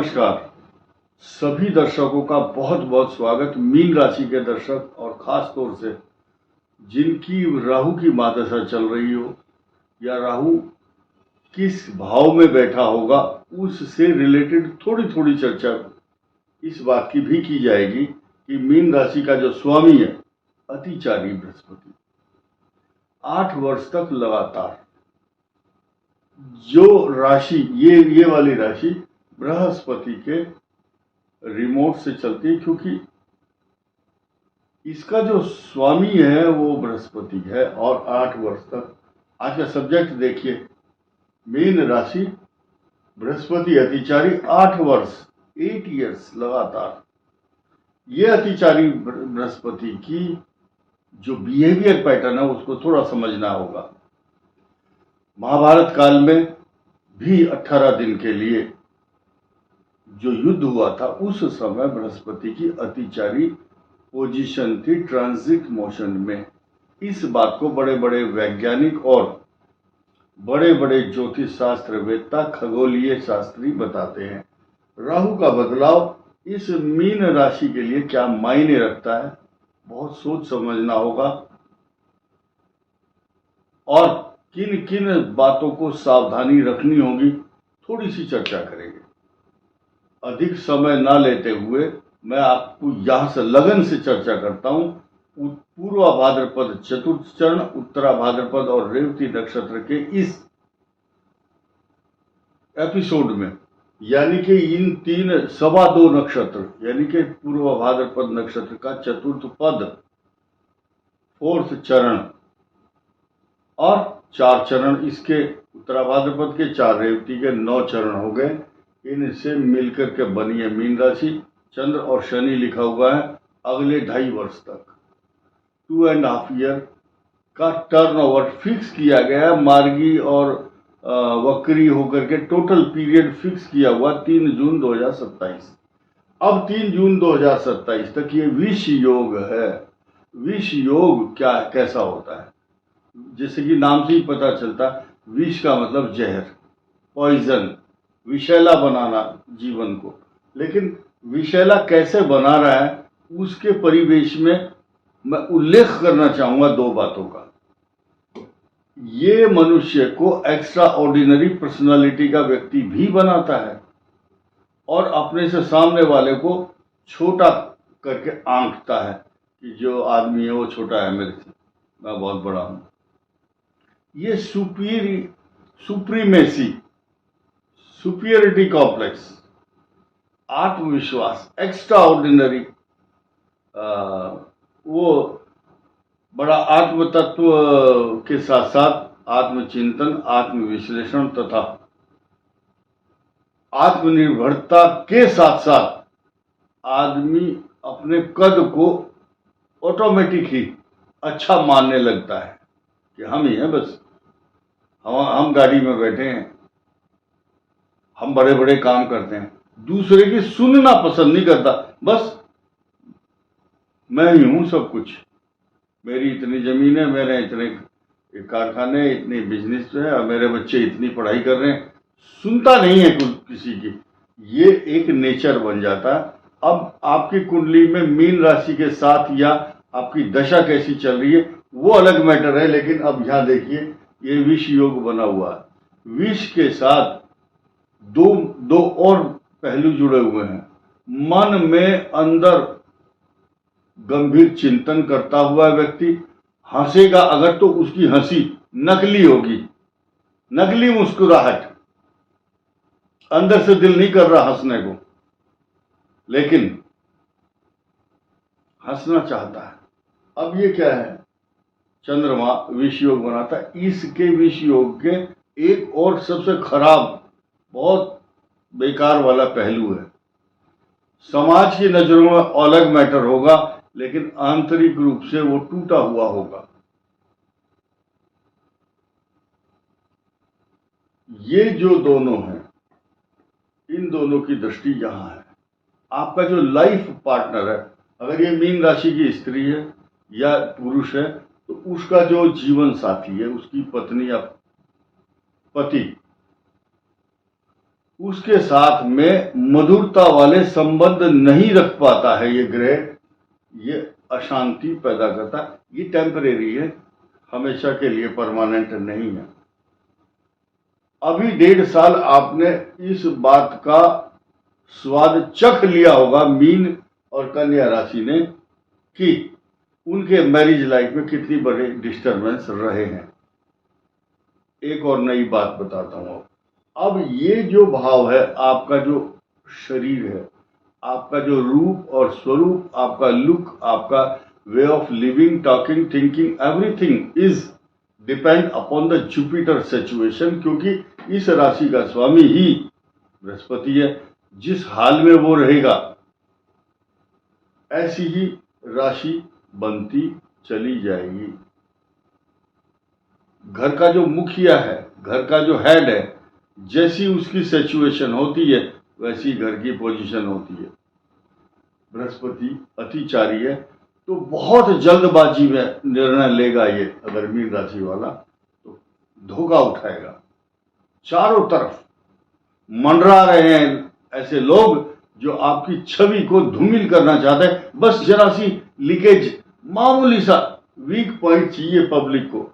नमस्कार। सभी दर्शकों का बहुत बहुत स्वागत। मीन राशि के दर्शक और खास तौर से जिनकी राहु की महादशा चल रही हो या राहु किस भाव में बैठा होगा, उससे रिलेटेड थोड़ी थोड़ी चर्चा इस बात की भी की जाएगी कि मीन राशि का जो स्वामी है अतिचारी बृहस्पति 8 वर्ष तक लगातार जो राशि ये वाली राशि बृहस्पति के रिमोट से चलती है, क्योंकि इसका जो स्वामी है वो बृहस्पति है। और 8 वर्ष तक, आज का सब्जेक्ट देखिए, मीन राशि बृहस्पति अतिचारी 8 वर्ष 8 इयर्स लगातार। ये अतिचारी बृहस्पति की जो बिहेवियर पैटर्न है उसको थोड़ा समझना होगा। महाभारत काल में भी 18 दिन के लिए जो युद्ध हुआ था, उस समय बृहस्पति की अतिचारी पोजीशन थी ट्रांजिट मोशन में। इस बात को बड़े बड़े वैज्ञानिक और बड़े बड़े ज्योतिष शास्त्रवेत्ता, खगोलीय शास्त्री बताते हैं। राहु का बदलाव इस मीन राशि के लिए क्या मायने रखता है, बहुत सोच समझना होगा और किन किन बातों को सावधानी रखनी होगी, थोड़ी सी चर्चा करेंगे। अधिक समय ना लेते हुए मैं आपको यहां से लगन से चर्चा करता हूं। पूर्वा भाद्रपद चतुर्थ चरण, उत्तरा भाद्रपद और रेवती नक्षत्र के इस एपिसोड में, यानी कि इन 3.25 नक्षत्र, यानी कि पूर्वा भाद्रपद नक्षत्र का चतुर्थ पद, 4th चरण और 4 चरण इसके, उत्तरा भाद्रपद के 4, रेवती के 9 चरण हो गए। इनसे मिलकर के बनी है मीन राशि। चंद्र और शनि लिखा हुआ है अगले 2.5 वर्ष तक, 2.5 ईयर का टर्नओवर फिक्स किया गया। मार्गी और वक्री होकर के टोटल पीरियड फिक्स किया हुआ 3 जून 2027। अब 3 जून 2027 तक ये विष योग है। विष योग क्या, कैसा होता है? जैसे कि नाम से ही पता चलता, विष का मतलब जहर, पॉइजन, विषैला बनाना जीवन को। लेकिन विषैला कैसे बना रहा है, उसके परिवेश में मैं उल्लेख करना चाहूंगा 2 बातों का। ये मनुष्य को एक्स्ट्रा ऑर्डिनरी पर्सनालिटी का व्यक्ति भी बनाता है और अपने से सामने वाले को छोटा करके आंकता है कि जो आदमी है वो छोटा है मेरे से, मैं बहुत बड़ा हूं। ये सुप्रीमेसी, सुपीरियरिटी कॉम्प्लेक्स, आत्मविश्वास, एक्स्ट्रा ऑर्डिनरी, वो बड़ा आत्म तत्व के साथ साथ आत्मचिंतन, आत्मविश्लेषण तथा आत्मनिर्भरता के साथ साथ आदमी अपने कद को ऑटोमेटिक ही अच्छा मानने लगता है कि हम ही हैं, बस हम गाड़ी में बैठे हैं, हम बड़े बड़े काम करते हैं। दूसरे की सुनना पसंद नहीं करता, बस मैं ही हूं सब कुछ, मेरी इतनी जमीन है, मेरे इतने कारखाने, इतनी बिजनेस है और मेरे बच्चे इतनी पढ़ाई कर रहे हैं। सुनता नहीं है किसी की, ये एक नेचर बन जाता है। अब आपकी कुंडली में मीन राशि के साथ या आपकी दशा कैसी चल रही है वो अलग मैटर है, लेकिन अब यहां देखिए, ये विष योग बना हुआ है। विष के साथ दो और पहलू जुड़े हुए हैं। मन में अंदर गंभीर चिंतन करता हुआ व्यक्ति हंसेगा अगर तो उसकी हंसी नकली होगी, नकली मुस्कुराहट, अंदर से दिल नहीं कर रहा हंसने को, लेकिन हंसना चाहता है। अब ये क्या है, चंद्रमा विष योग बनाता है। इसके विष योग के एक और सबसे खराब, बहुत बेकार वाला पहलू है, समाज की नजरों में अलग मैटर होगा, लेकिन आंतरिक रूप से वो टूटा हुआ होगा। ये जो दोनों हैं, इन दोनों की दृष्टि यहां है। आपका जो लाइफ पार्टनर है, अगर ये मीन राशि की स्त्री है या पुरुष है, तो उसका जो जीवन साथी है, उसकी पत्नी या पति, उसके साथ में मधुरता वाले संबंध नहीं रख पाता है ये ग्रह, ये अशांति पैदा करता है। ये टेम्परेरी है, हमेशा के लिए परमानेंट नहीं है। अभी 1.5 साल आपने इस बात का स्वाद चख लिया होगा मीन और कन्या राशि ने कि उनके मैरिज लाइफ में कितनी बड़े डिस्टरबेंस रहे हैं। एक और नई बात बताता हूं। अब ये जो भाव है, आपका जो शरीर है, आपका जो रूप और स्वरूप, आपका लुक, आपका way of living, talking, thinking, everything is depend upon the Jupiter situation, क्योंकि इस राशि का स्वामी ही बृहस्पति है। जिस हाल में वो रहेगा ऐसी ही राशि बनती चली जाएगी। घर का जो मुखिया है, घर का जो हेड है, जैसी उसकी सिचुएशन होती है वैसी घर की पोजीशन होती है। बृहस्पति अतिचारी है तो बहुत जल्दबाजी में निर्णय लेगा ये। अगर मीन राशि वाला तो धोखा उठाएगा। चारों तरफ मंडरा रहे हैं ऐसे लोग जो आपकी छवि को धूमिल करना चाहते हैं। बस जरा सी लीकेज, मामूली सा वीक पॉइंट चाहिए पब्लिक को,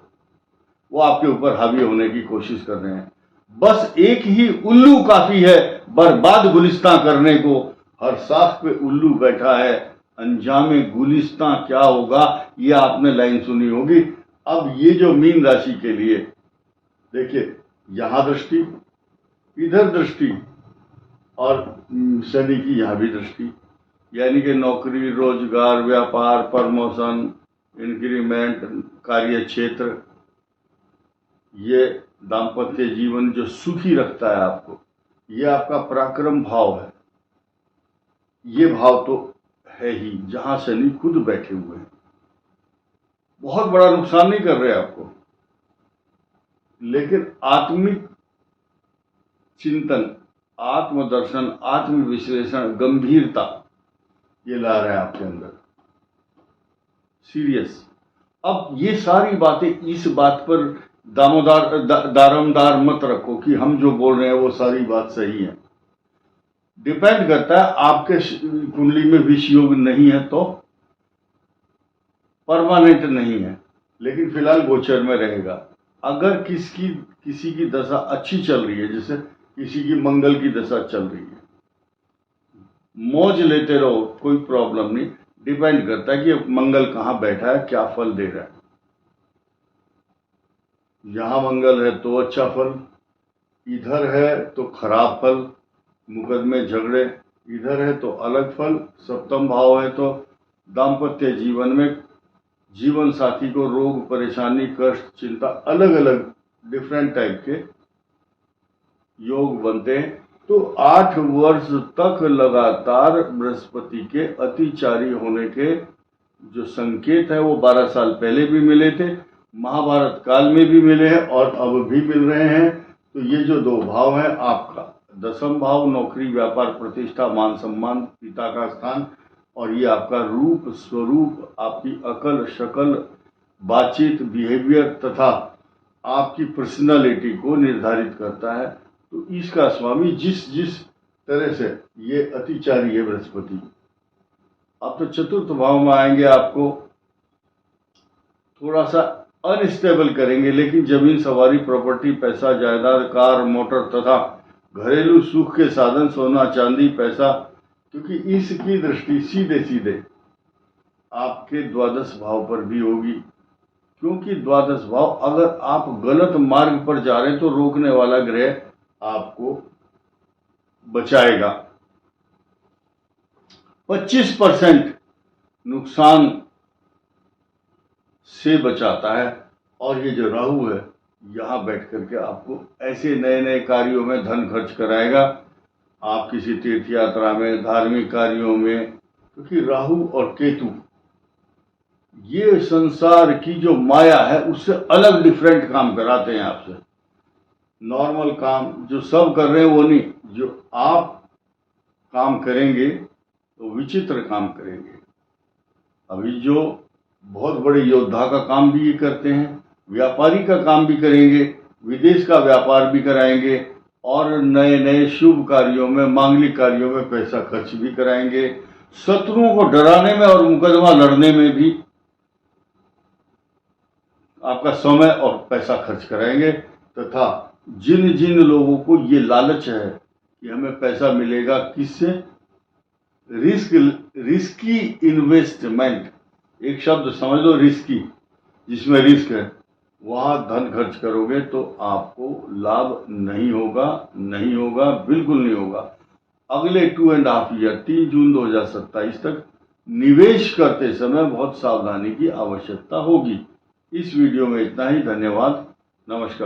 वो आपके ऊपर हावी होने की कोशिश कर रहे हैं। बस एक ही उल्लू काफी है बर्बाद गुलिस्तां करने को। हर साख पे उल्लू बैठा है, अंजामे गुलिस्तां क्या होगा ये आपने लाइन सुनी होगी। अब ये जो मीन राशि के लिए देखिए, यहां दृष्टि, इधर दृष्टि और शनि की यहां भी दृष्टि, यानी कि नौकरी, रोजगार, व्यापार, प्रमोशन, इंक्रीमेंट, कार्य क्षेत्र, ये दाम्पत्य जीवन जो सुखी रखता है आपको, ये आपका पराक्रम भाव है। ये भाव तो है ही जहां शनि खुद बैठे हुए हैं। बहुत बड़ा नुकसान नहीं कर रहे आपको, लेकिन आत्मिक चिंतन, आत्मदर्शन, आत्मविश्लेषण, गंभीरता ये ला रहे हैं आपके अंदर, सीरियस। अब ये सारी बातें, इस बात पर दारोमदार मत रखो कि हम जो बोल रहे हैं वो सारी बात सही है। डिपेंड करता है, आपके कुंडली में विष योग नहीं है तो परमानेंट नहीं है, लेकिन फिलहाल गोचर में रहेगा। अगर किसी की दशा अच्छी चल रही है, जैसे किसी की मंगल की दशा चल रही है, मौज लेते रहो, कोई प्रॉब्लम नहीं। डिपेंड करता है कि मंगल कहां बैठा है, क्या फल दे रहा है। यहां मंगल है तो अच्छा फल, इधर है तो खराब फल, मुकदमे झगड़े, इधर है तो अलग फल। सप्तम भाव है तो दाम्पत्य जीवन में जीवन साथी को रोग, परेशानी, कष्ट, चिंता, अलग अलग डिफरेंट टाइप के योग बनते हैं। तो 8 वर्ष तक लगातार बृहस्पति के अतिचारी होने के जो संकेत है वो 12 साल पहले भी मिले थे, महाभारत काल में भी मिले हैं और अब भी मिल रहे हैं। तो ये जो 2 भाव हैं, आपका 10वां भाव नौकरी, व्यापार, प्रतिष्ठा, मान सम्मान, पिता का स्थान, और ये आपका रूप, स्वरूप, आपकी अकल, शकल, बातचीत, बिहेवियर तथा आपकी पर्सनालिटी को निर्धारित करता है। तो इसका स्वामी जिस तरह से ये अतिचारी है बृहस्पति, अब तो चतुर्थ भाव में आएंगे, आपको थोड़ा सा अनस्टेबल करेंगे, लेकिन जमीन, सवारी, प्रॉपर्टी, पैसा, जायदाद, कार, मोटर तथा घरेलू सुख के साधन, सोना, चांदी, पैसा, क्योंकि इसकी दृष्टि सीधे सीधे आपके 12 भाव पर भी होगी। क्योंकि 12 भाव, अगर आप गलत मार्ग पर जा रहे हैं तो रोकने वाला ग्रह आपको बचाएगा। 25% नुकसान से बचाता है। और ये जो राहु है, यहां बैठ करके आपको ऐसे नए नए कार्यों में धन खर्च कराएगा। आप किसी तीर्थ यात्रा में, धार्मिक कार्यों में, क्योंकि राहु और केतु ये संसार की जो माया है उससे अलग डिफरेंट काम कराते हैं आपसे। नॉर्मल काम जो सब कर रहे हैं वो नहीं, जो आप काम करेंगे तो विचित्र काम करेंगे। अभी जो बहुत बड़े योद्धा का काम भी ये करते हैं, व्यापारी का काम भी करेंगे, विदेश का व्यापार भी कराएंगे और नए नए शुभ कार्यों में, मांगलिक कार्यों में पैसा खर्च भी कराएंगे। शत्रुओं को डराने में और मुकदमा लड़ने में भी आपका समय और पैसा खर्च कराएंगे। तथा जिन जिन लोगों को ये लालच है कि हमें पैसा मिलेगा किससे, रिस्की इन्वेस्टमेंट, एक शब्द समझ लो रिस्की, जिसमें रिस्क है, वहां धन खर्च करोगे तो आपको लाभ नहीं होगा, नहीं होगा, बिल्कुल नहीं होगा। अगले 2.5 ईयर 3 जून 2027 तक निवेश करते समय बहुत सावधानी की आवश्यकता होगी। इस वीडियो में इतना ही। धन्यवाद। नमस्कार।